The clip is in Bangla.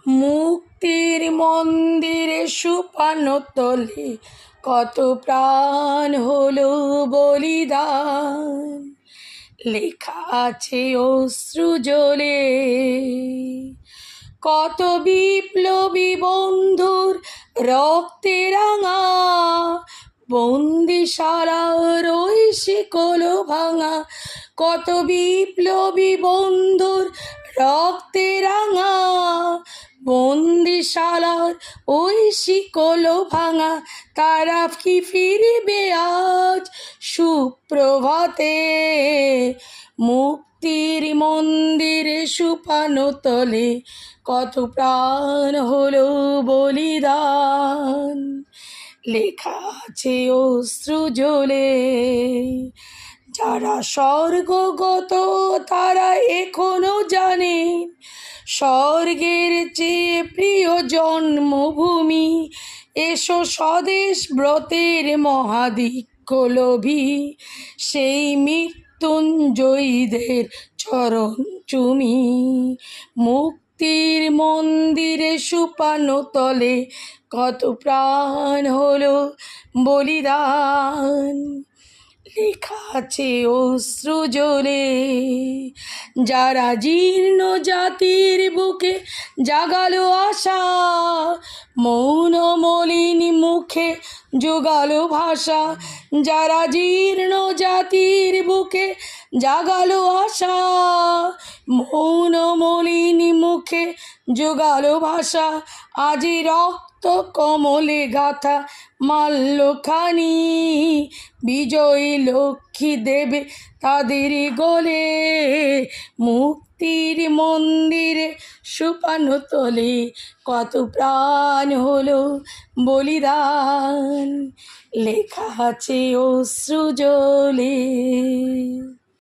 মুক্তির মন্দিরে সুপানো তলে কত প্রাণ হলো বলিদান, লেখা আছে অশ্রু জলে। কত বিপ্লবী বন্ধুর রক্তে রাঙা বন্দিশালার ওই শিকল ভাঙা, কত বিপ্লবী বন্ধুর রক্তে রাঙা বন্দিশালার ওই শিকল ভাঙা, তারা কি ফিরবে আজ সুপ্রভাতে? মুক্তির মন্দিরে সুপানো তলে কত প্রাণ হলো বলিদান, লেখা আছে অশ্রু জলে। যারা স্বর্গগত তারা এখনো জানে স্বর্গের চেয়ে প্রিয় জন্মভূমি। এসো স্বদেশ ব্রতের মহাধিক্য লোভী, সেই মৃত্যুঞ্জয়ীদের চরণ চুমি। মুক্তির মন্দিরে সুপানো তলে কত প্রাণ হলো বলিদান, লেখা আছে অশ্রু জলে। যারা জীর্ণ জাতির বুকে জাগালো আশা, মৌন মলিন মুখে জোগালো ভাষা। যারা জীর্ণ জাতির বুকে জাগালো আশা, মৌন মলিন মুখে জোগালো ভাষা। আজি রক্ত কমলে গাথা মাল্যখানি, বিজয়ী লক্ষ্মী দেবে তাদের গলে। মুক্তির মন্দিরে সুপানো তলে কত প্রাণ হলো বলিদান, লেখা আছে অশ্রু জলে।